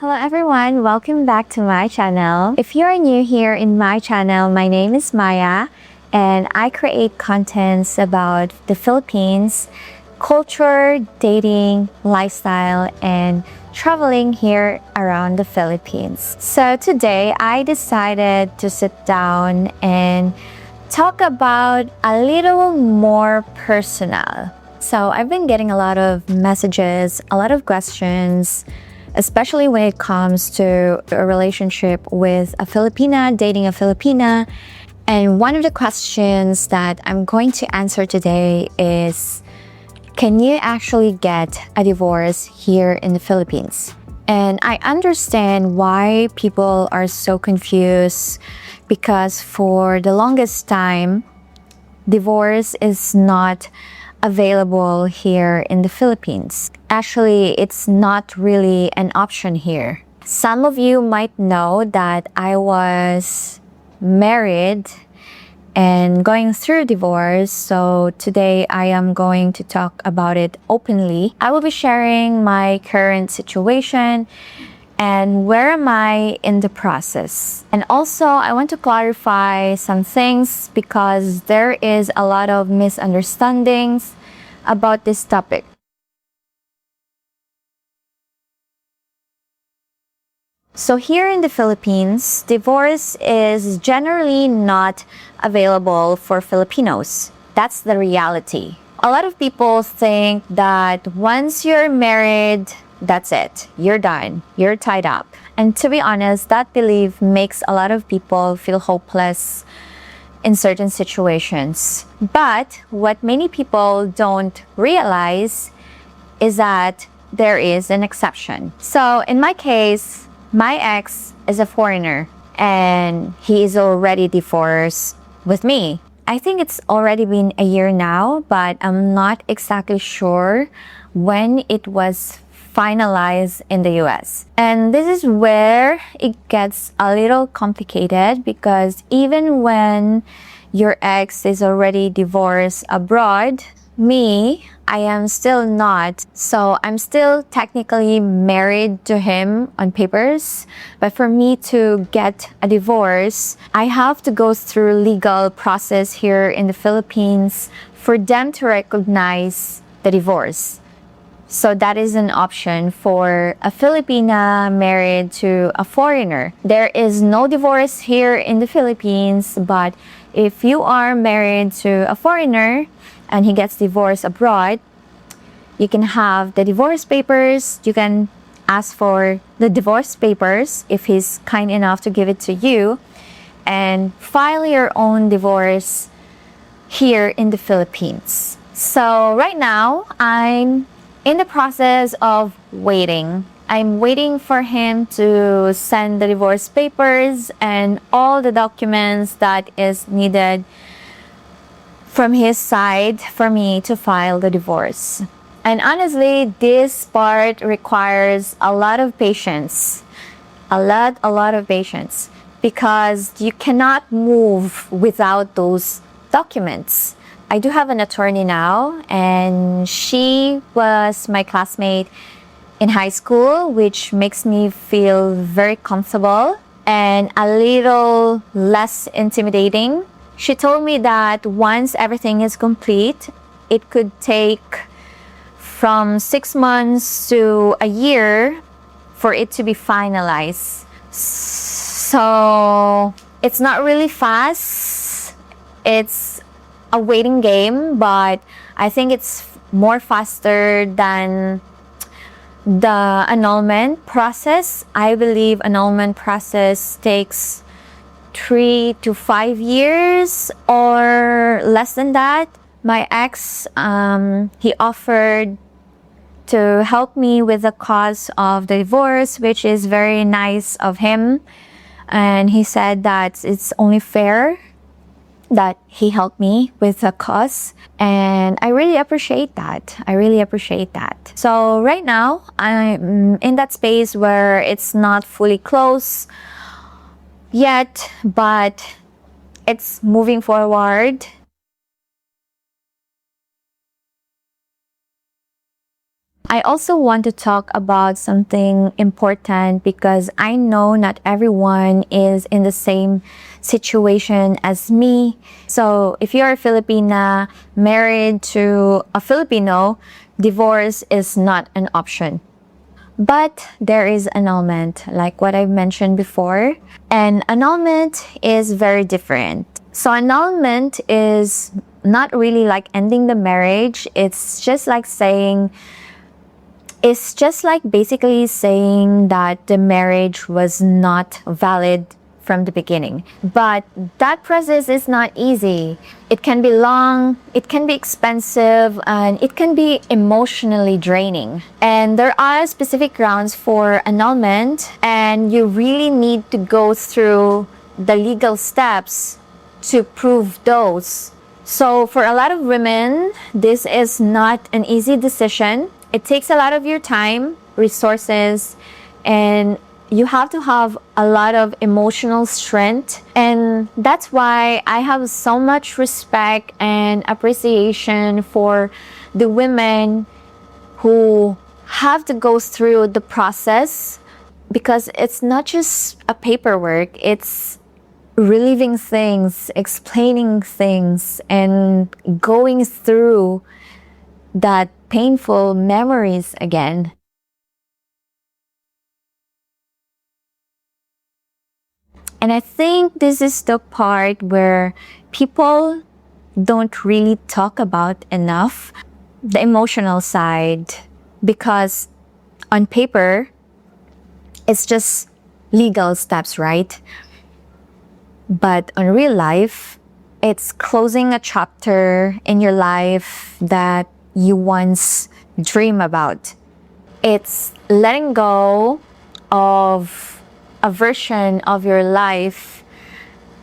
Hello everyone, welcome back to my channel. If you're new here in my channel, my name is Maya and I create contents about the Philippines, culture, dating, lifestyle, and traveling here around the Philippines. So today I decided to sit down and talk about a little more personal. So I've been getting a lot of messages, a lot of questions, especially when it comes to a relationship with a Filipina, dating a Filipina. And one of the questions that I'm going to answer today is, can you actually get a divorce here in the Philippines? And I understand why people are so confused because for the longest time, divorce is not available here in the Philippines. Actually, it's not really an option here. Some of you might know that I was married and going through divorce, so today I am going to talk about it openly. I will be sharing my current situation and where am I in the process. And also, I want to clarify some things because there is a lot of misunderstandings about this topic. So here in the Philippines, divorce is generally not available for Filipinos. That's the reality. A lot of people think that once you're married, that's it. You're done. You're tied up. And to be honest, that belief makes a lot of people feel hopeless in certain situations. But what many people don't realize is that there is an exception. So in my case, my ex is a foreigner and he is already divorced with me. I think it's already been a year now, but I'm not exactly sure when it was finalized in the US. And this is where it gets a little complicated because even when your ex is already divorced abroad, I am still not. So I'm still technically married to him on papers. But for me to get a divorce, I have to go through legal process here in the Philippines for them to recognize the divorce. So that is an option for a Filipina married to a foreigner. There is no divorce here in the Philippines, but if you are married to a foreigner and he gets divorced abroad, you can have the divorce papers. You can ask for the divorce papers if he's kind enough to give it to you and file your own divorce here in the Philippines. So right now, I'm in the process of waiting. I'm waiting for him to send the divorce papers and all the documents that is needed from his side for me to file the divorce. And honestly, this part requires a lot of patience. A lot of patience because you cannot move without those documents. I do have an attorney now, and she was my classmate in high school, which makes me feel very comfortable and a little less intimidating. She told me that once everything is complete, it could take from 6 months to a year for it to be finalized. So it's not really fast. It's a waiting game, but I think it's more faster than the annulment process. I believe annulment process takes 3 to 5 years or less than that. My ex, he offered to help me with the cause of the divorce, which is very nice of him. And he said that it's only fair that he helped me with the cause, and I really appreciate that. So right now, I'm in that space where it's not fully closed yet, but it's moving forward. I also want to talk about something important because I know not everyone is in the same situation as me. So if you're a Filipina married to a Filipino, divorce is not an option. But there is annulment, like what I've mentioned before. And annulment is very different. So annulment is not really like ending the marriage. It's just like basically saying that the marriage was not valid from the beginning. But that process is not easy. It can be long, it can be expensive, and it can be emotionally draining. And there are specific grounds for annulment, and you really need to go through the legal steps to prove those. So for a lot of women, this is not an easy decision. It takes a lot of your time, resources, and you have to have a lot of emotional strength. And that's why I have so much respect and appreciation for the women who have to go through the process, because it's not just a paperwork, it's reliving things, explaining things, and going through that painful memories again. And I think this is the part where people don't really talk about enough, the emotional side, because on paper, it's just legal steps, right? But on real life, it's closing a chapter in your life that you once dream about. It's letting go of a version of your life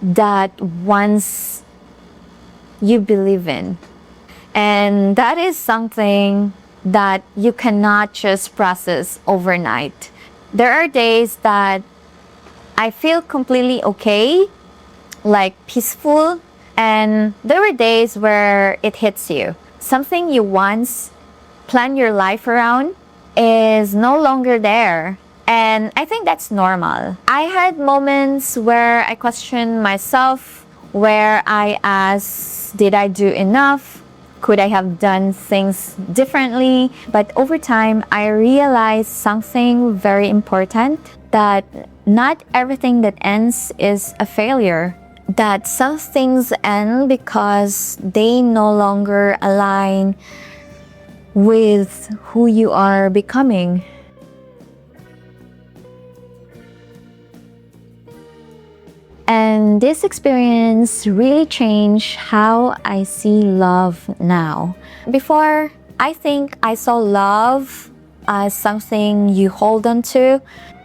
that once you believe in. And that is something that you cannot just process overnight. There are days that I feel completely okay, like peaceful, and there were days where it hits you. Something you once planned your life around is no longer there. And I think that's normal. I had moments where I questioned myself, where I asked, did I do enough? Could I have done things differently? But over time, I realized something very important, that not everything that ends is a failure. That some things end because they no longer align with who you are becoming. And this experience really changed how I see love now. Before, I think I saw love as something you hold on to,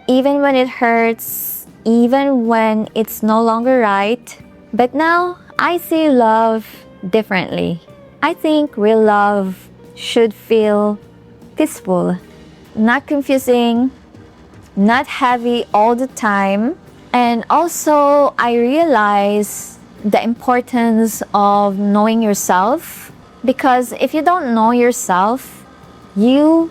even when it hurts, even when it's no longer right. But now, I see love differently. I think real love should feel peaceful, not confusing, not heavy all the time. And also, I realize the importance of knowing yourself, because if you don't know yourself, you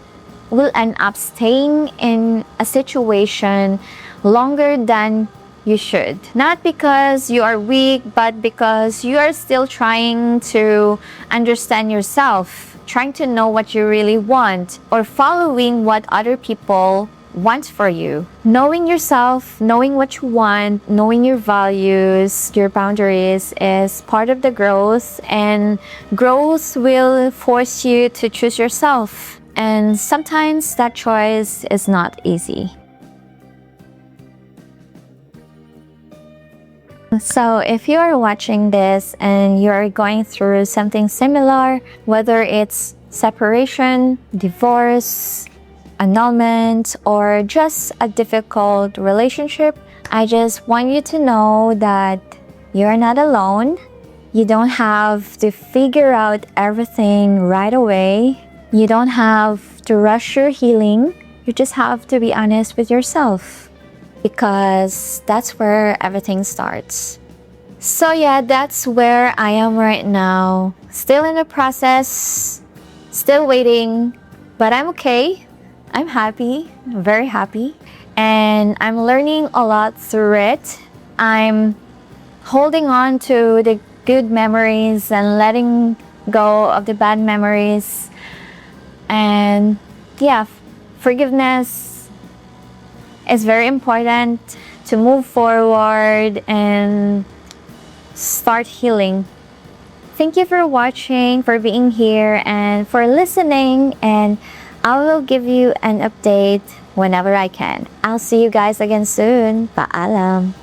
will end up staying in a situation longer than you should. Not because you are weak, but because you are still trying to understand yourself, trying to know what you really want, or following what other people want for you. Knowing yourself, knowing what you want, knowing your values, your boundaries is part of the growth, and growth will force you to choose yourself. And sometimes that choice is not easy. So if you are watching this and you are going through something similar, whether it's separation, divorce, annulment, or just a difficult relationship, I just want you to know that you're not alone. You don't have to figure out everything right away. You don't have to rush your healing. You just have to be honest with yourself, because that's where everything starts. So yeah, that's where I am right now. Still in the process, still waiting, But I'm okay. I'm happy, very happy. And I'm learning a lot through it. I'm holding on to the good memories and letting go of the bad memories. And yeah, forgiveness is very important to move forward and start healing. Thank you for watching, for being here, and for listening. And I will give you an update whenever I can. I'll see you guys again soon. Paalam.